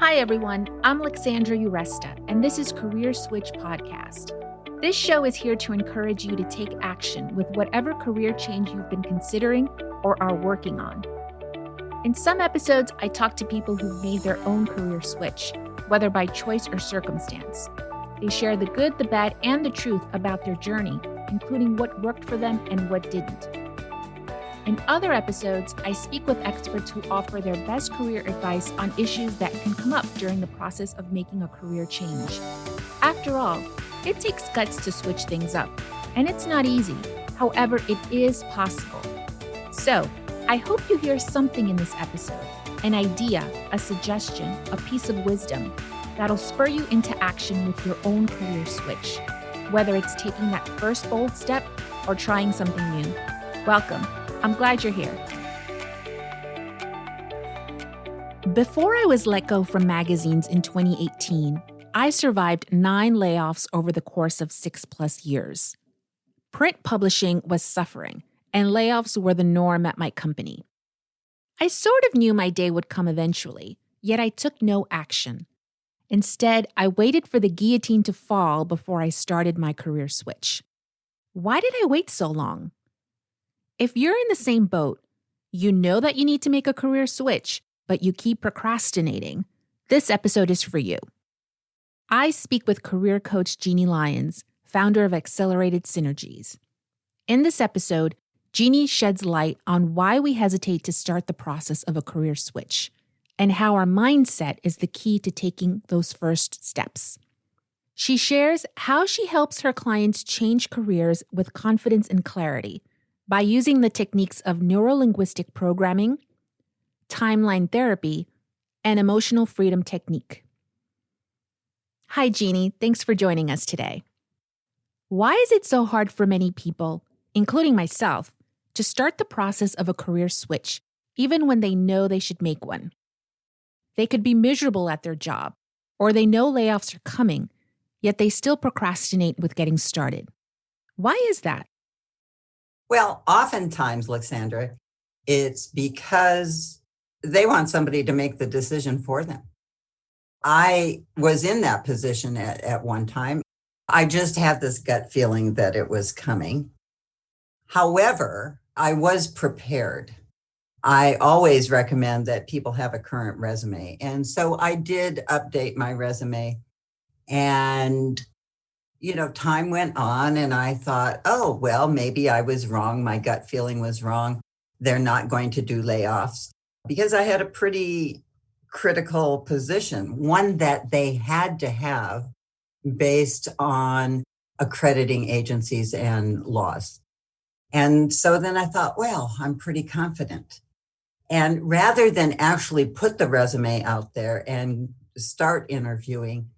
Hi, everyone. I'm Alexandra Uresta, and this is Career Switch Podcast. This show is here to encourage you to take action with whatever career change you've been considering or are working on. In some episodes, I talk to people who've made their own career switch, whether by choice or circumstance. They share the good, the bad, and the truth about their journey, including what worked for them and what didn't. In other episodes, I speak with experts who offer their best career advice on issues that can come up during the process of making a career change. After all, it takes guts to switch things up, and it's not easy. However, it is possible. So, I hope you hear something in this episode, an idea, a suggestion, a piece of wisdom that'll spur you into action with your own career switch, whether it's taking that first bold step or trying something new. Welcome. I'm glad you're here. Before I was let go from magazines in 2018, I survived 9 layoffs over the course of 6+ years. Print publishing was suffering, and layoffs were the norm at my company. I sort of knew my day would come eventually, yet I took no action. Instead, I waited for the guillotine to fall before I started my career switch. Why did I wait so long? If you're in the same boat, you know that you need to make a career switch, but you keep procrastinating, this episode is for you. I speak with career coach Jeanne Lyons, founder of Accelerated Synergies. In this episode, Jeanne sheds light on why we hesitate to start the process of a career switch and how our mindset is the key to taking those first steps. She shares how she helps her clients change careers with confidence and clarity by using the techniques of neuro-linguistic programming, timeline therapy, and emotional freedom technique. Hi, Jeanne. Thanks for joining us today. Why is it so hard for many people, including myself, to start the process of a career switch, even when they know they should make one? They could be miserable at their job, or they know layoffs are coming, yet they still procrastinate with getting started. Why is that? Well, oftentimes, Alexandra, it's because they want somebody to make the decision for them. I was in that position at one time. I just had this gut feeling that it was coming. However, I was prepared. I always recommend that people have a current resume. And so I did update my resume, and time went on and I thought, oh, well, maybe I was wrong. My gut feeling was wrong. They're not going to do layoffs, because I had a pretty critical position, one that they had to have based on accrediting agencies and laws. And so then I thought, well, I'm pretty confident. And rather than actually put the resume out there and start interviewing,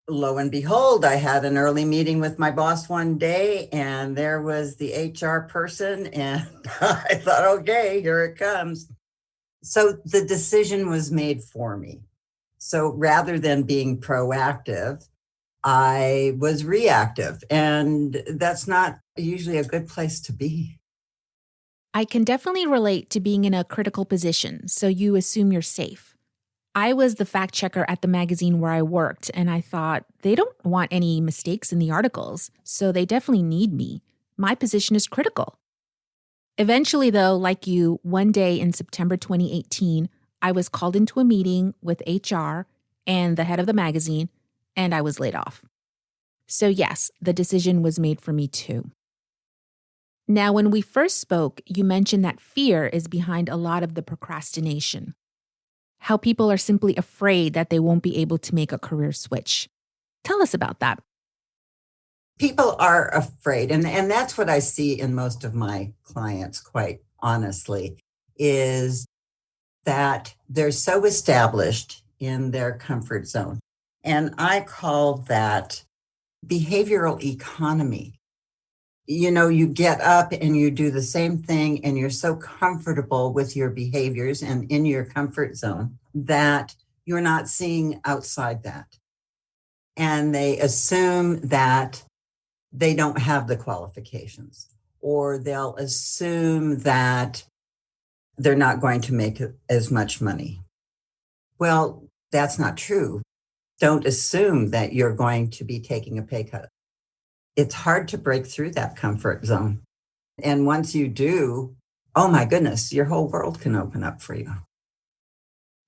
lo and behold, I had an early meeting with my boss one day, and there was the HR person, and I thought, okay, here it comes. So the decision was made for me. So rather than being proactive, I was reactive, and that's not usually a good place to be. I can definitely relate to being in a critical position, so you assume you're safe. I was the fact checker at the magazine where I worked, and I thought, they don't want any mistakes in the articles, so they definitely need me. My position is critical. Eventually, though, like you, one day in September 2018, I was called into a meeting with HR and the head of the magazine, and I was laid off. So yes, the decision was made for me too. Now, when we first spoke, you mentioned that fear is behind a lot of the procrastination. How people are simply afraid that they won't be able to make a career switch. Tell us about that. People are afraid, and that's what I see in most of my clients, quite honestly, is that they're so established in their comfort zone. And I call that behavioral economy. You get up and you do the same thing, and you're so comfortable with your behaviors and in your comfort zone that you're not seeing outside that. And they assume that they don't have the qualifications, or they'll assume that they're not going to make as much money. Well, That's not true. Don't assume that you're going to be taking a pay cut. It's hard to break through that comfort zone. And once you do, oh my goodness, your whole world can open up for you.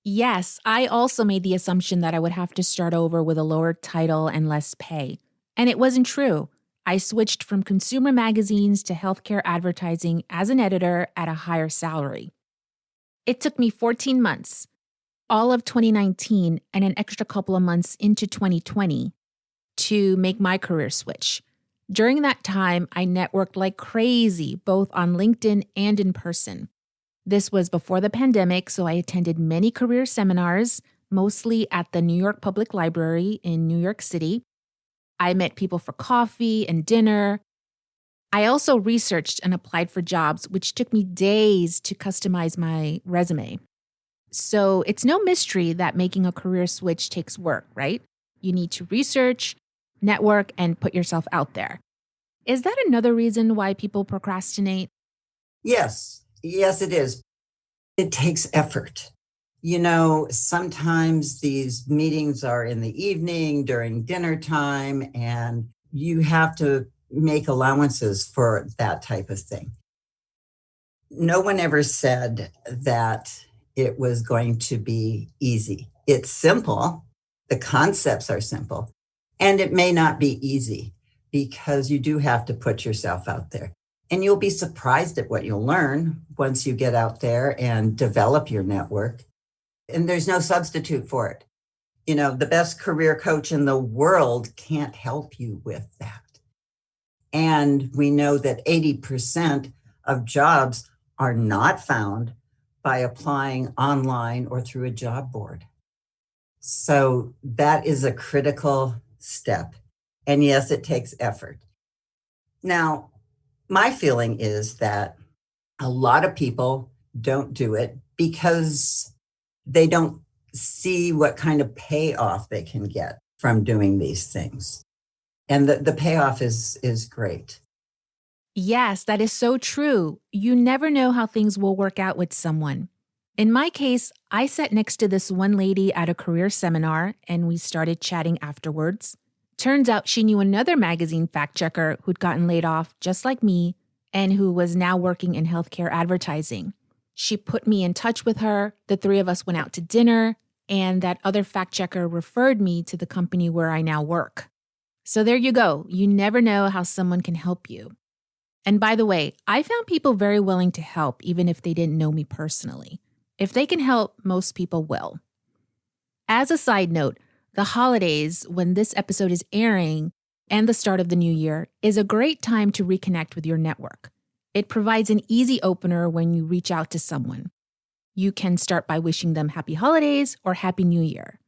Yes, I also made the assumption that I would have to start over with a lower title and less pay. And it wasn't true. I switched from consumer magazines to healthcare advertising as an editor at a higher salary. It took me 14 months, all of 2019 and an extra couple of months into 2020 to make my career switch. During that time, I networked like crazy, both on LinkedIn and in person. This was before the pandemic, so I attended many career seminars, mostly at the New York Public Library in New York City. I met people for coffee and dinner. I also researched and applied for jobs, which took me days to customize my resume. So it's no mystery that making a career switch takes work, right? You need to research, network, and put yourself out there. Is that another reason why people procrastinate? Yes, yes, it is. It takes effort. Sometimes these meetings are in the evening during dinner time, and you have to make allowances for that type of thing. No one ever said that it was going to be easy. It's simple. The concepts are simple, and it may not be easy because you do have to put yourself out there. And you'll be surprised at what you'll learn once you get out there and develop your network. And there's no substitute for it. The best career coach in the world can't help you with that. And we know that 80% of jobs are not found by applying online or through a job board. So that is a critical step. And yes, it takes effort. Now, my feeling is that a lot of people don't do it because they don't see what kind of payoff they can get from doing these things. And the payoff is great. Yes, that is so true. You never know how things will work out with someone. In my case, I sat next to this one lady at a career seminar and we started chatting afterwards. Turns out she knew another magazine fact checker who'd gotten laid off just like me and who was now working in healthcare advertising. She put me in touch with her. The three of us went out to dinner, and that other fact checker referred me to the company where I now work. So there you go. You never know how someone can help you. And by the way, I found people very willing to help, even if they didn't know me personally. If they can help, most people will. As a side note, the holidays, when this episode is airing, and the start of the new year, is a great time to reconnect with your network. It provides an easy opener when you reach out to someone. You can start by wishing them happy holidays or happy new year.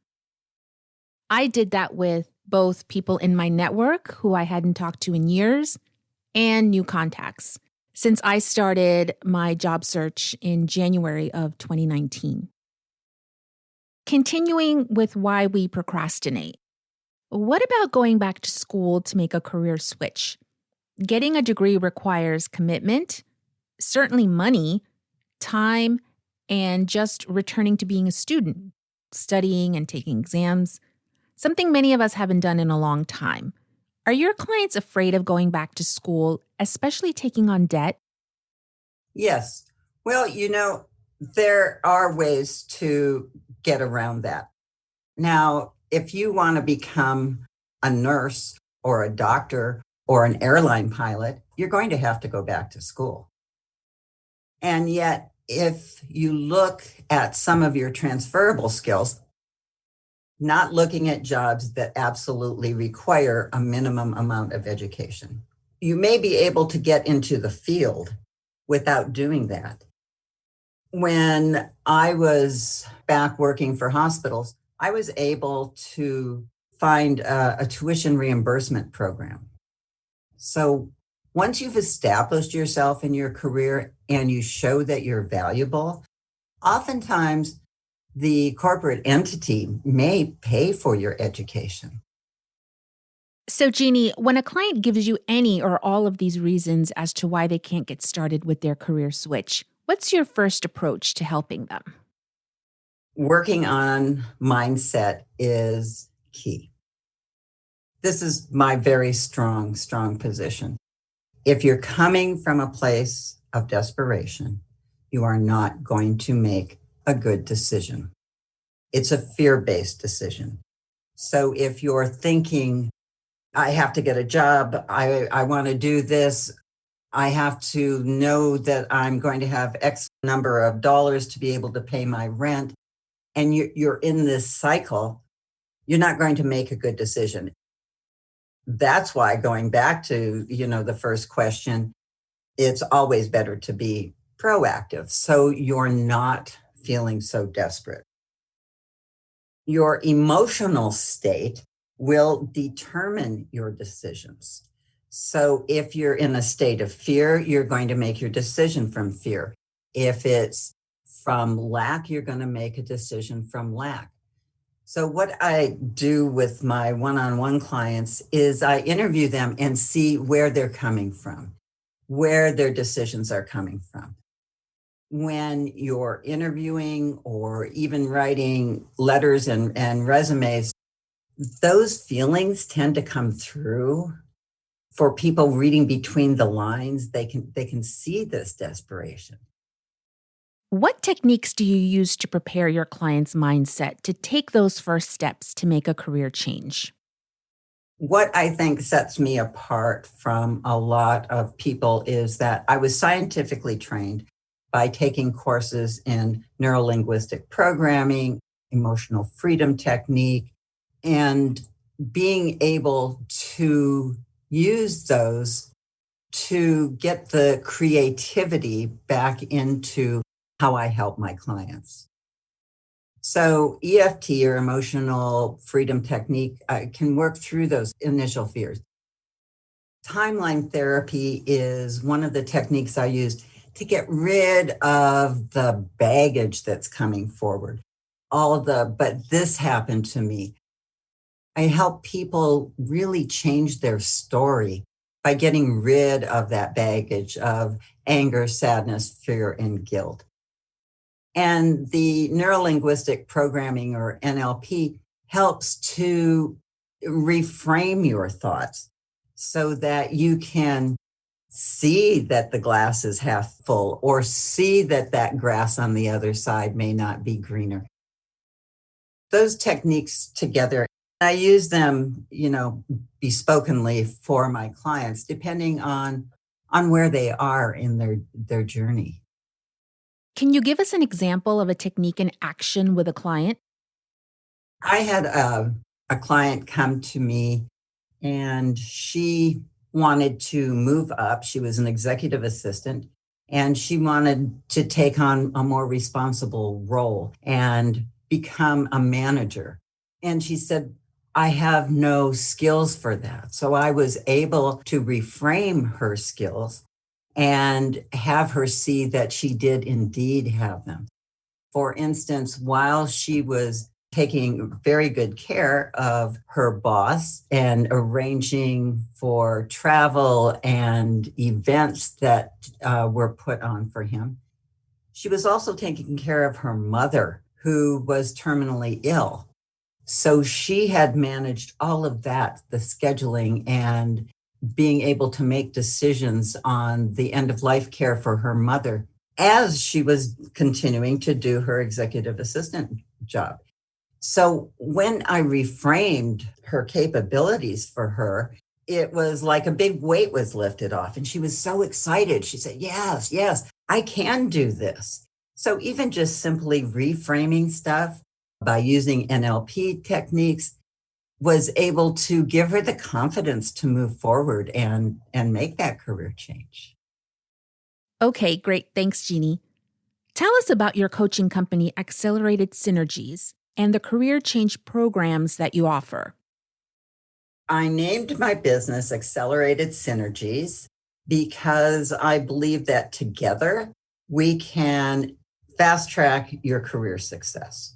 I did that with both people in my network who I hadn't talked to in years and new contacts since I started my job search in January of 2019. Continuing with why we procrastinate. What about going back to school to make a career switch? Getting a degree requires commitment, certainly money, time, and just returning to being a student, studying and taking exams, something many of us haven't done in a long time. Are your clients afraid of going back to school, especially taking on debt? Yes. Well, there are ways to get around that. Now, if you want to become a nurse or a doctor or an airline pilot, you're going to have to go back to school. And yet, if you look at some of your transferable skills, not looking at jobs that absolutely require a minimum amount of education, you may be able to get into the field without doing that. When I was back working for hospitals, I was able to find a tuition reimbursement program. So once you've established yourself in your career and you show that you're valuable, oftentimes the corporate entity may pay for your education. So, Jeanne, when a client gives you any or all of these reasons as to why they can't get started with their career switch, what's your first approach to helping them? Working on mindset is key. This is my very strong position. If you're coming from a place of desperation, you are not going to make a good decision. It's a fear-based decision. So if you're thinking, I have to get a job, I want to do this, I have to know that I'm going to have X number of dollars to be able to pay my rent, and you're in this cycle, you're not going to make a good decision. That's why, going back to, the first question, it's always better to be proactive. So you're not feeling so desperate. Your emotional state will determine your decisions. So if you're in a state of fear, you're going to make your decision from fear. If it's from lack, you're going to make a decision from lack. So what I do with my one-on-one clients is I interview them and see where they're coming from, where their decisions are coming from. When you're interviewing or even writing letters and resumes, those feelings tend to come through. For people reading between the lines, they can see this desperation. What techniques do you use to prepare your client's mindset to take those first steps to make a career change? What I think sets me apart from a lot of people is that I was scientifically trained by taking courses in neuro-linguistic programming, emotional freedom technique, and being able to use those to get the creativity back into how I help my clients. So EFT, or emotional freedom technique, can work through those initial fears. Timeline therapy is one of the techniques I use to get rid of the baggage that's coming forward. But this happened to me. I help people really change their story by getting rid of that baggage of anger, sadness, fear, and guilt. And the neuro-linguistic programming, or NLP, helps to reframe your thoughts so that you can see that the glass is half full, or see that grass on the other side may not be greener. Those techniques together, I use them, bespokenly for my clients, depending on where they are in their journey. Can you give us an example of a technique in action with a client? I had a client come to me, and she wanted to move up. She was an executive assistant, and she wanted to take on a more responsible role and become a manager. And she said, I have no skills for that. So I was able to reframe her skills and have her see that she did indeed have them. For instance, while she was taking very good care of her boss and arranging for travel and events that were put on for him, she was also taking care of her mother, who was terminally ill. So she had managed all of that, the scheduling and being able to make decisions on the end of life care for her mother as she was continuing to do her executive assistant job. So when I reframed her capabilities for her, it was like a big weight was lifted off, and she was so excited. She said, yes, I can do this. So even just simply reframing stuff by using NLP techniques was able to give her the confidence to move forward and make that career change. Okay, great. Thanks, Jeannie. Tell us about your coaching company, Accelerated Synergies, and the career change programs that you offer. I named my business Accelerated Synergies because I believe that together we can fast track your career success.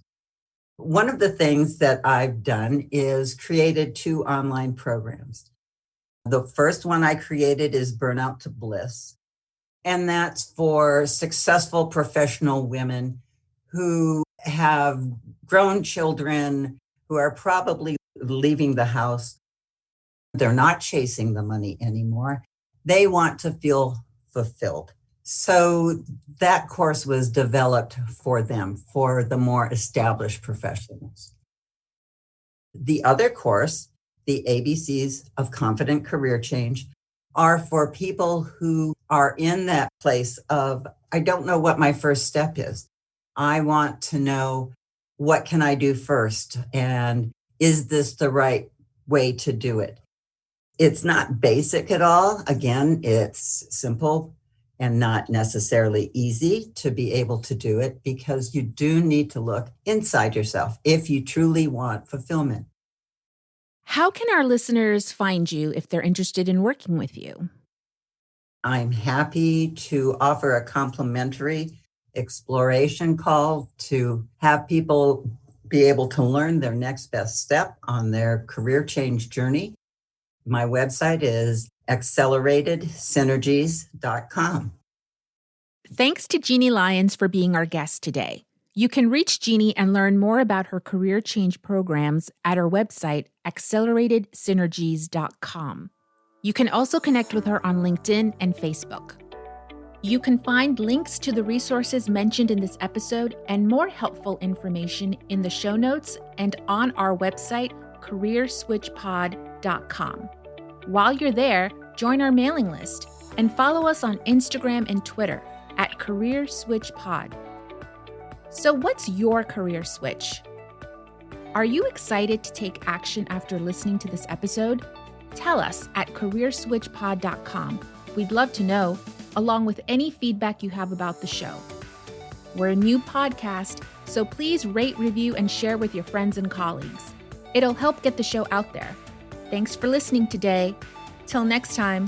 One of the things that I've done is created 2 online programs. The first one I created is Burnout to Bliss, and that's for successful professional women who have grown children who are probably leaving the house. They're not chasing the money anymore. They want to feel fulfilled. So that course was developed for them, for the more established professionals. The other course, the ABCs of Confident Career Change, are for people who are in that place of, I don't know what my first step is. I want to know, what can I do first? And is this the right way to do it? It's not basic at all. Again, it's simple and not necessarily easy to be able to do it, because you do need to look inside yourself if you truly want fulfillment. How can our listeners find you if they're interested in working with you? I'm happy to offer a complimentary exploration call to have people be able to learn their next best step on their career change journey. My website is accelerated-synergies.com. Thanks to Jeanne Lyons for being our guest today. You can reach Jeanne and learn more about her career change programs at her website, accelerated-synergies.com. You can also connect with her on LinkedIn and Facebook. You can find links to the resources mentioned in this episode and more helpful information in the show notes and on our website, careerswitchpod.com. While you're there, join our mailing list and follow us on Instagram and Twitter at CareerSwitchPod. So what's your career switch? Are you excited to take action after listening to this episode? Tell us at careerswitchpod.com. We'd love to know, along with any feedback you have about the show. We're a new podcast, so please rate, review, and share with your friends and colleagues. It'll help get the show out there. Thanks for listening today. Till next time.